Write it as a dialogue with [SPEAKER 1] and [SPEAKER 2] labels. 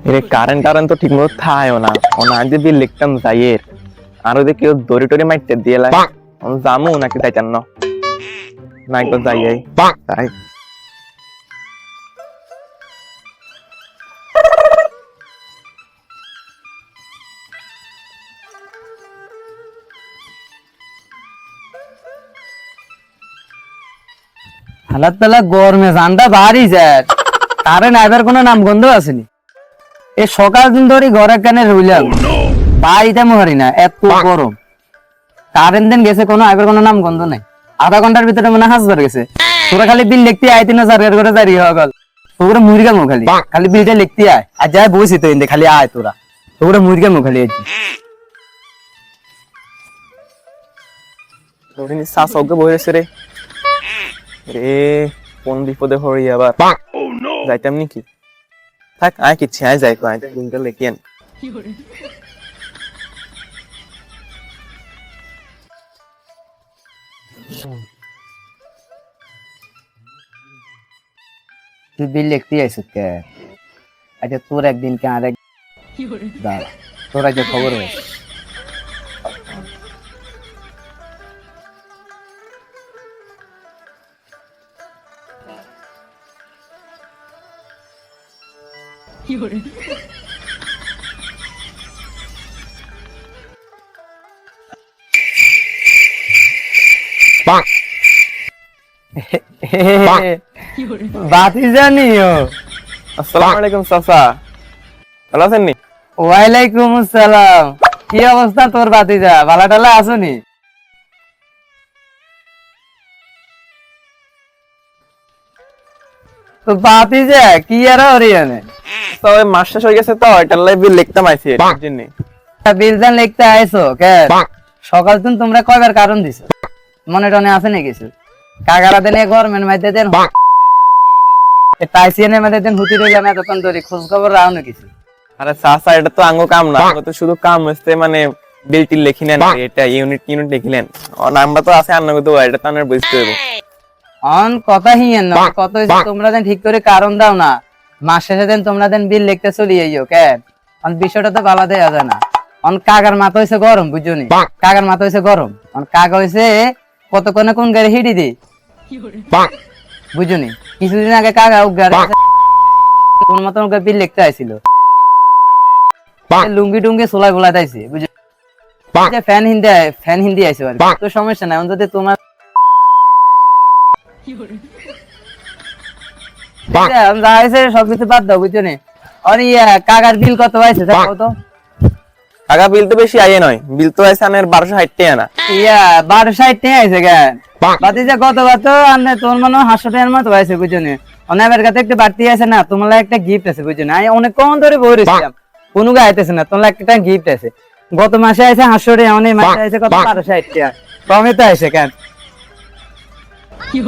[SPEAKER 1] এরে কারেন্ট তো ঠিক মতো থায়ও না অন আজ বিল লিখতাম যাইয়ের আর ওদের কেউ দড়ি টড়ি মাইতে দিয়ে লাই জামু নাকি যাইতাম না নাই তো যাই তাই
[SPEAKER 2] হালাত তালা গরমে জানটা ভারী যায় কারেন্ট আইবার কোনো নাম গন্ধ আসেনি এ সকাল দিন ধরে ঘরে কানে রইলাম বাড়িতে মহারি না এত গরম কারেন্ট দিন গেছে কোনো আইবার কোনো নাম গন্ধ নাই আধা ঘন্টার ভিতরে মনে হাসবার গেছে তোরা খালি বিল লিখতে আয় 3000 করে জারি হয়ে গেল তোরা মুরগা মো খালি খালি বিলটা লিখতে আয় আর যাই বসি তো ইন্দে খালি আয় তোরা মুরগা মো খালি
[SPEAKER 1] ধরিনি শ্বাস অজ্ঞ বইরেছে রে রে কোন বিপদে হরি আবার যাইতাম নাকি থাক আয় কিচ্ছি আয় যাই আয় দিনটা লেখিয়েন
[SPEAKER 2] তুই বিল লিখতে আইছিস কে আচ্ছা তোর একদিন কে আরেক দাঁড়া তোর আজকে খবর হয়েছে বাতি জানিও
[SPEAKER 1] আসসালামু আলাইকুম চাচা ভালো আছেন নি
[SPEAKER 2] ওয়ালাইকুম আসসালাম কি অবস্থা তোর বাতিজা ভালো টালা আছো নি তো বাতিজা কি আর হরিয়ানে
[SPEAKER 1] তো ওই মাস শেষ হয়ে গেছে তো এটার লাই বিল লিখতাম আইছি এর জন্য
[SPEAKER 2] বিল দান লিখতে আইছো কে সকাল তুমি তোমরা কয়বার কারণ দিছো মনে টনে আছে না কিছু কাগারা দেনে গরমের মধ্যে দেন টাইসিয়ানের মধ্যে দেন হুতি রইলাম এতক্ষণ ধরে খোঁজ খবর রাও না কিছু
[SPEAKER 1] আরে চাচা এটা তো আঙ্গো কাম না আঙ্গো তো শুধু কাম হচ্ছে মানে বিলটি লিখিলেন এটা ইউনিট লিখিলেন আর আমরা তো আছে আন্না তো এটা তো আমরা বুঝতে হবে
[SPEAKER 2] অন কথা হিয়েন না কত তোমরা দেন ঠিক করে কারণ দাও না মাস শেষে দেন তোমরা দেন বিল লিখতে চলি আইও কে অন বিষয়টা তো বালা দেয়া যায় না অন কাগার মাথা হইছে গরম বুঝছনি কাগার মাথা হইছে গরম অন কাগা হইছে কতক্ষণে কোন গাড়ি হিডি দে বুঝছনি কিছুদিন আগে কাগা উগার কোন মতন ওকে বিল লিখতে আইছিল লুঙ্গি টুঙ্গি সোলাই বলা দাইছে বুঝছো ফ্যান হিন্দি আইছে তো সমস্যা নাই অন্তত তোমার সবকিছু বাদ দাও বুঝছো নি আর কাকার বিল কত আইছে কত
[SPEAKER 1] কাকা বিল তো বেশি আইয়ে নয় বিল তো আইছে আনের 1260 টাকা না
[SPEAKER 2] 1260 টাকা আইছে কেন বাতিজা কত কত আনে তোর মনে 500 টাকার মতো আইছে বুঝছো নি অনেকের কাছে একটু বাড়তি আছে না তোমার একটা গিফট আছে বুঝছো না আমি অনেক কম ধরে বই রইছিলাম কোনো গা আইতেছে না তোমার একটা গিফট আছে গত মাসে আইছে 500 টাকা অনেক মাসে আইছে কত 1260 টাকা কমে তো আইছে কেন কি